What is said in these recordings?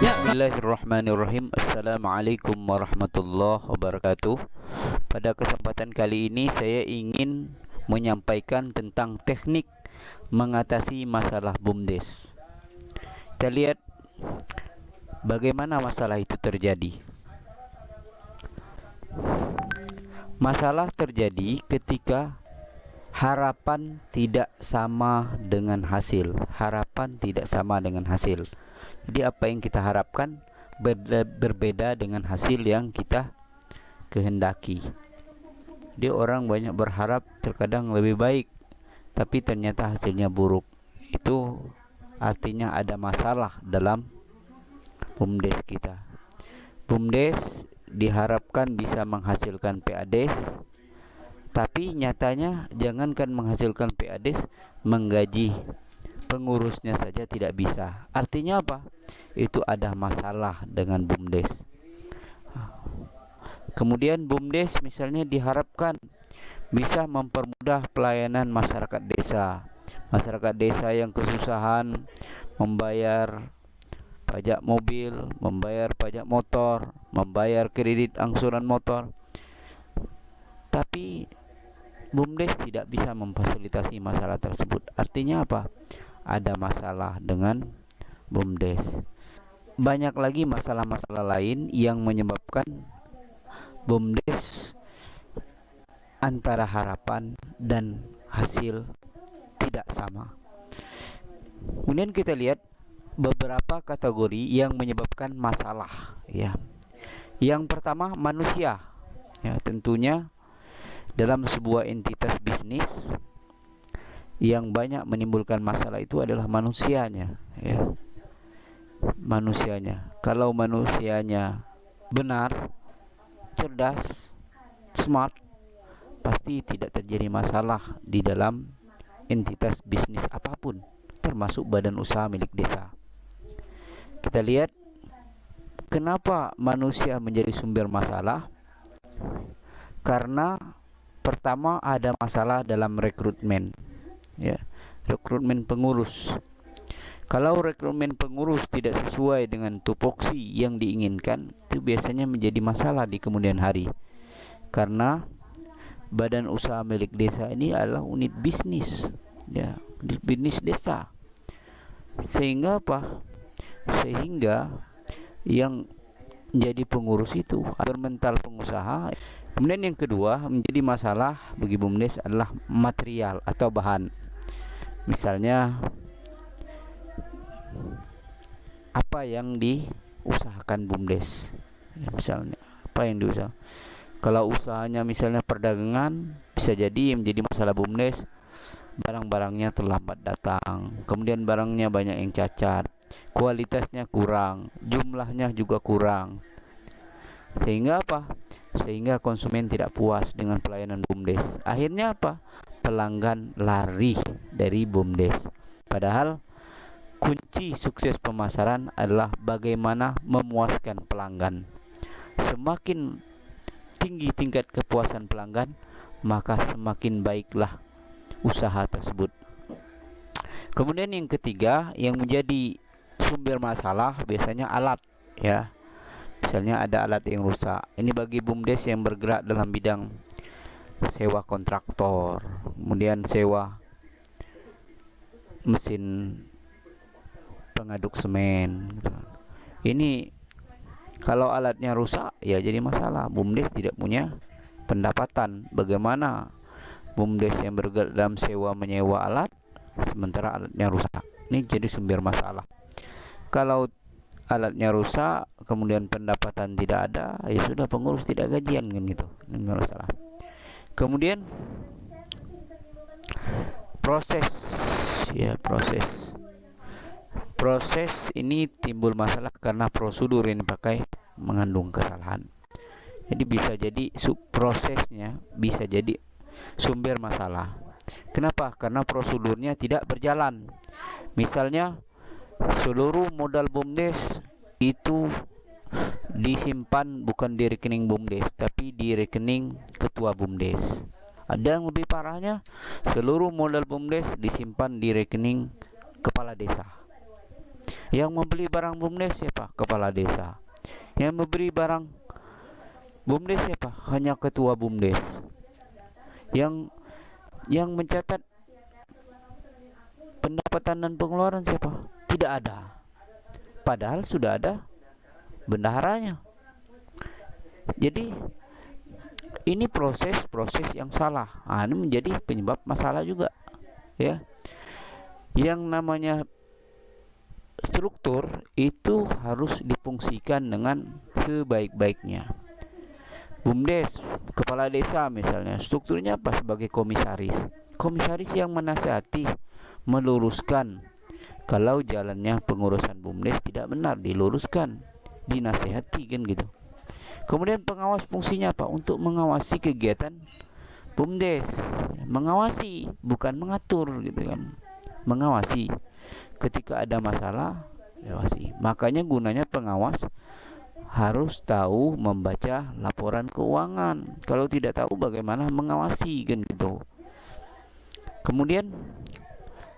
Bismillahirrahmanirrahim. Assalamualaikum warahmatullahi wabarakatuh. Pada kesempatan kali ini saya ingin menyampaikan tentang teknik mengatasi masalah BUMDes. Kita lihat bagaimana masalah itu terjadi. Masalah terjadi ketika harapan tidak sama dengan hasil. Harapan tidak sama dengan hasil. Jadi apa yang kita harapkan berbeda dengan hasil yang kita kehendaki. Jadi orang banyak berharap terkadang lebih baik, tapi ternyata hasilnya buruk. Itu artinya ada masalah dalam BUMDes kita. BUMDes diharapkan bisa menghasilkan PADes, tapi nyatanya jangankan menghasilkan PADes, menggaji pengurusnya saja tidak bisa. Artinya apa? Itu ada masalah dengan BUMDes. Kemudian BUMDes misalnya diharapkan bisa mempermudah pelayanan masyarakat desa. Masyarakat desa yang kesusahan membayar pajak mobil, membayar pajak motor, membayar kredit angsuran motor. Tapi BUMDes tidak bisa memfasilitasi masalah tersebut. Artinya apa? Ada masalah dengan BUMDes. Banyak lagi masalah-masalah lain yang menyebabkan BUMDes antara harapan dan hasil tidak sama. Kemudian kita lihat beberapa kategori yang menyebabkan masalah, ya. Yang pertama, manusia. Ya, tentunya dalam sebuah entitas bisnis yang banyak menimbulkan masalah itu adalah manusianya, ya. Manusianya. Kalau manusianya benar, cerdas, smart, pasti tidak terjadi masalah di dalam entitas bisnis apapun, termasuk badan usaha milik desa. Kita lihat kenapa manusia menjadi sumber masalah. Karena pertama ada masalah dalam rekrutmen, ya, rekrutmen pengurus. Kalau rekrutmen pengurus tidak sesuai dengan tupoksi yang diinginkan, itu biasanya menjadi masalah di kemudian hari. Karena badan usaha milik desa ini adalah unit bisnis, ya, bisnis desa. Sehingga apa? Sehingga yang menjadi pengurus itu bermental pengusaha. Kemudian yang kedua menjadi masalah bagi BUMDes adalah material atau bahan. Misalnya apa yang diusahakan BUMDes, ya, misalnya apa yang diusahakan. Kalau usahanya misalnya perdagangan, bisa jadi yang menjadi masalah BUMDes barang-barangnya terlambat datang, kemudian barangnya banyak yang cacat, kualitasnya kurang, jumlahnya juga kurang. Sehingga apa? Sehingga konsumen tidak puas dengan pelayanan BUMDes. Akhirnya apa? Pelanggan lari dari BUMDes. Padahal kunci sukses pemasaran adalah bagaimana memuaskan pelanggan. Semakin tinggi tingkat kepuasan pelanggan, maka semakin baiklah usaha tersebut. Kemudian yang ketiga yang menjadi sumber masalah biasanya alat, ya. Misalnya ada alat yang rusak. Ini bagi BUMDes yang bergerak dalam bidang sewa kontraktor, kemudian sewa mesin pengaduk semen, gitu. Ini kalau alatnya rusak, ya jadi masalah. BUMDes tidak punya pendapatan. Bagaimana BUMDes yang bergerak dalam sewa menyewa alat sementara alatnya rusak? Ini jadi sumber masalah. Kalau alatnya rusak, kemudian pendapatan tidak ada, ya sudah, pengurus tidak gajian, kan gitu. Ini masalah. Kemudian proses, ya, proses ini timbul masalah karena prosedur yang dipakai mengandung kesalahan. Jadi bisa jadi prosesnya bisa jadi sumber masalah. Kenapa? Karena prosedurnya tidak berjalan. Misalnya seluruh modal BUMDes itu disimpan bukan di rekening BUMDes, tapi di rekening ketua BUMDes. Ada yang lebih parahnya, seluruh modal BUMDes disimpan di rekening kepala desa. Yang membeli barang BUMDes siapa? Kepala desa. Yang memberi barang BUMDes siapa? Hanya ketua BUMDes. Yang mencatat pendapatan dan pengeluaran siapa? Tidak ada. Padahal sudah ada bendaharanya. Jadi ini proses yang salah. Ini menjadi penyebab masalah juga, ya. Yang namanya struktur itu harus difungsikan dengan sebaik-baiknya. BUMDes, kepala desa misalnya, strukturnya apa? Sebagai komisaris. Komisaris yang menasihati, meluruskan. Kalau jalannya pengurusan BUMDes tidak benar, diluruskan, dinasihati, kan gitu. Kemudian pengawas, fungsinya apa? Untuk mengawasi kegiatan BUMDes. Mengawasi, bukan mengatur, gitu kan. Mengawasi. Ketika ada masalah, awasi. Makanya gunanya pengawas harus tahu membaca laporan keuangan. Kalau tidak tahu bagaimana mengawasi, kan gitu. Kemudian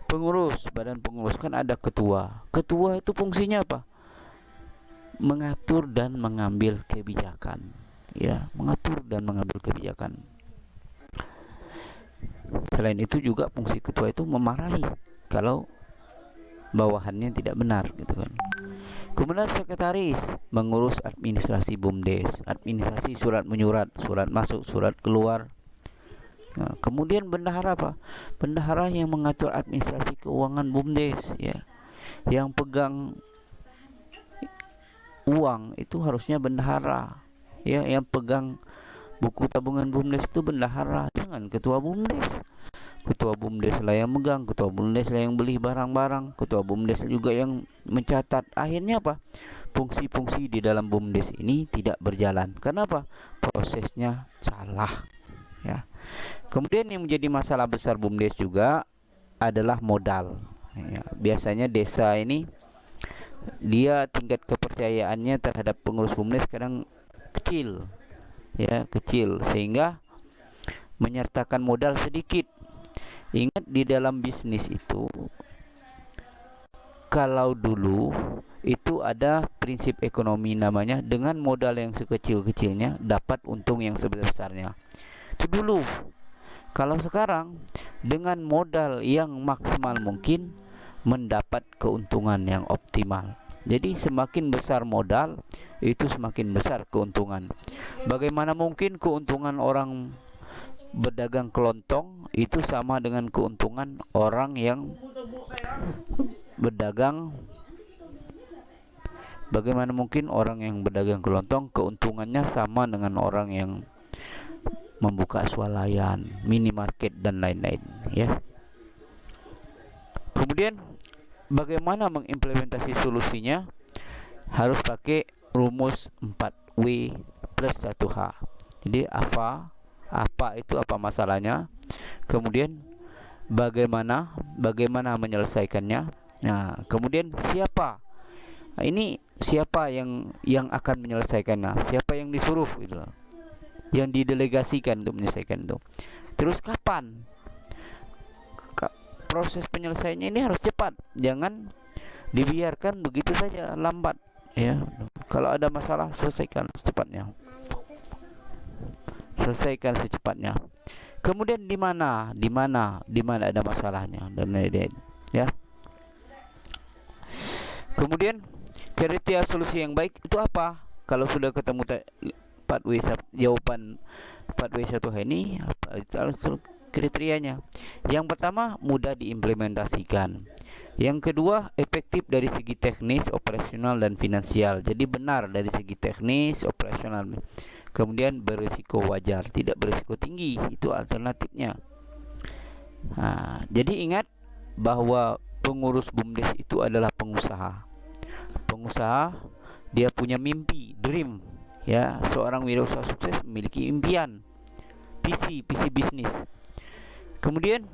pengurus, badan pengurus, kan ada ketua. Ketua itu fungsinya apa? Mengatur dan mengambil kebijakan, ya, mengatur dan mengambil kebijakan. Selain itu juga fungsi ketua itu memarahi kalau bawahannya tidak benar, gitu kan. Kemudian sekretaris mengurus administrasi BUMDes, administrasi surat menyurat, surat masuk, surat keluar. Nah, kemudian bendahara apa? Bendahara yang mengatur administrasi keuangan BUMDes, ya. Yang pegang uang itu harusnya bendahara, ya. Yang pegang buku tabungan BUMDes itu bendahara, jangan ketua BUMDes. Ketua BUMDes lah yang megang, ketua BUMDes lah yang beli barang-barang, ketua BUMDes juga yang mencatat. Akhirnya apa? Fungsi-fungsi di dalam BUMDes ini tidak berjalan. Kenapa? Prosesnya salah, ya. Kemudian yang menjadi masalah besar BUMDes juga adalah modal, ya. Biasanya desa ini dia tingkat kepercayaannya terhadap pengurus BUMDes kadang kecil, ya, kecil, sehingga menyertakan modal sedikit. Ingat, di dalam bisnis itu, kalau dulu itu ada prinsip ekonomi namanya dengan modal yang sekecil-kecilnya dapat untung yang sebesar-besarnya. Itu dulu. Kalau sekarang dengan modal yang maksimal mungkin mendapat keuntungan yang optimal. Jadi semakin besar modal itu semakin besar keuntungan. Bagaimana mungkin keuntungan orang berdagang kelontong itu sama dengan keuntungan orang yang berdagang? Bagaimana mungkin orang yang berdagang kelontong keuntungannya sama dengan orang yang membuka swalayan, minimarket dan lain-lain, ya. Kemudian bagaimana mengimplementasi solusinya? Harus pakai rumus 4W plus 1H. Jadi apa itu, apa masalahnya, kemudian bagaimana menyelesaikannya. Nah, kemudian siapa? Nah, ini siapa yang akan menyelesaikannya? Siapa yang disuruh, gitu loh, yang didelegasikan untuk menyelesaikan itu. Terus kapan? Proses penyelesaiannya ini harus cepat, jangan dibiarkan begitu saja, lambat, ya. Kalau ada masalah, selesaikan secepatnya. Selesaikan secepatnya. Kemudian di mana ada masalahnya dan lain-lain, ya. Kemudian kriteria solusi yang baik itu apa? Kalau sudah ketemu 4W, jawaban 4W1H ini apa itu kriterianya? Yang pertama, mudah diimplementasikan. Yang kedua, efektif dari segi teknis, operasional dan finansial. Jadi benar dari segi teknis, operasional. Kemudian berisiko wajar, tidak berisiko tinggi, itu alternatifnya. Nah, jadi ingat bahwa pengurus BUMDes itu adalah pengusaha. Pengusaha, dia punya mimpi, dream, ya. Seorang wirausaha sukses memiliki impian, visi bisnis. Kemudian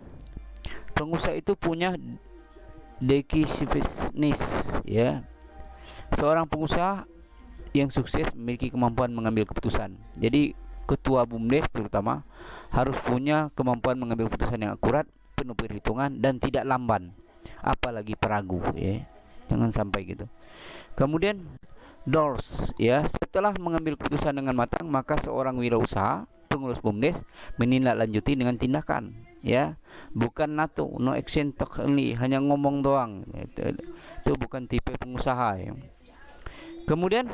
pengusaha itu punya decisiveness, ya. Seorang pengusaha yang sukses memiliki kemampuan mengambil keputusan. Jadi ketua BUMDes terutama harus punya kemampuan mengambil keputusan yang akurat, penuh perhitungan dan tidak lamban, apalagi peragu, ya. Jangan sampai gitu. Kemudian doors, ya, setelah mengambil keputusan dengan matang, maka seorang wirausaha pengurus BUMDes menindaklanjuti dengan tindakan, ya, bukan no action talk only, hanya ngomong doang. Itu bukan tipe pengusaha, ya. Kemudian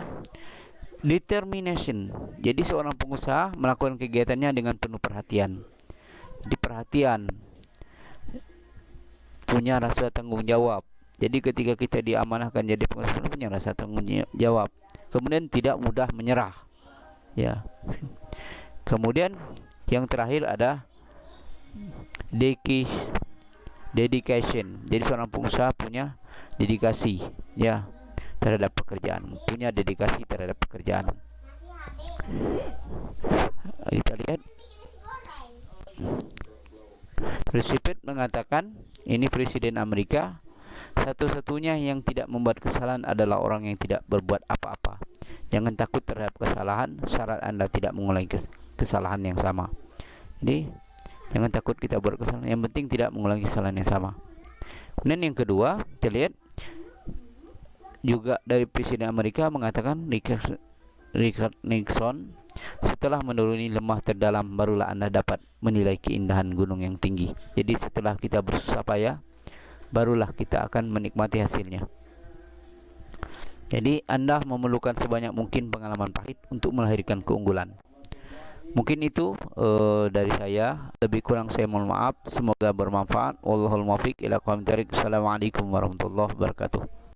determination, jadi seorang pengusaha melakukan kegiatannya dengan penuh perhatian. Jadi perhatian, punya rasa tanggung jawab. Jadi ketika kita diamanahkan jadi pengusaha, punya rasa tanggung jawab. Kemudian tidak mudah menyerah, ya. Kemudian yang terakhir ada dedication. Jadi seorang pengusaha punya dedikasi, ya, terhadap pekerjaan, punya dedikasi terhadap pekerjaan. Kita lihat Roosevelt mengatakan, ini Presiden Amerika, satu-satunya yang tidak membuat kesalahan adalah orang yang tidak berbuat apa-apa. Jangan takut terhadap kesalahan, syarat Anda tidak mengulangi kesalahan yang sama. Jadi jangan takut kita buat kesalahan, yang penting tidak mengulangi kesalahan yang sama. Kemudian yang kedua, kita lihat juga dari Presiden Amerika mengatakan, Richard Nixon, setelah menuruni lembah terdalam barulah Anda dapat menilai keindahan gunung yang tinggi. Jadi setelah kita bersusah payah, barulah kita akan menikmati hasilnya. Jadi Anda memerlukan sebanyak mungkin pengalaman pahit untuk melahirkan keunggulan. Mungkin itu dari saya. Lebih kurang saya mohon maaf. Semoga bermanfaat. Wallahul muwaffiq ila aqwamit thoriq. Assalamualaikum warahmatullahi wabarakatuh.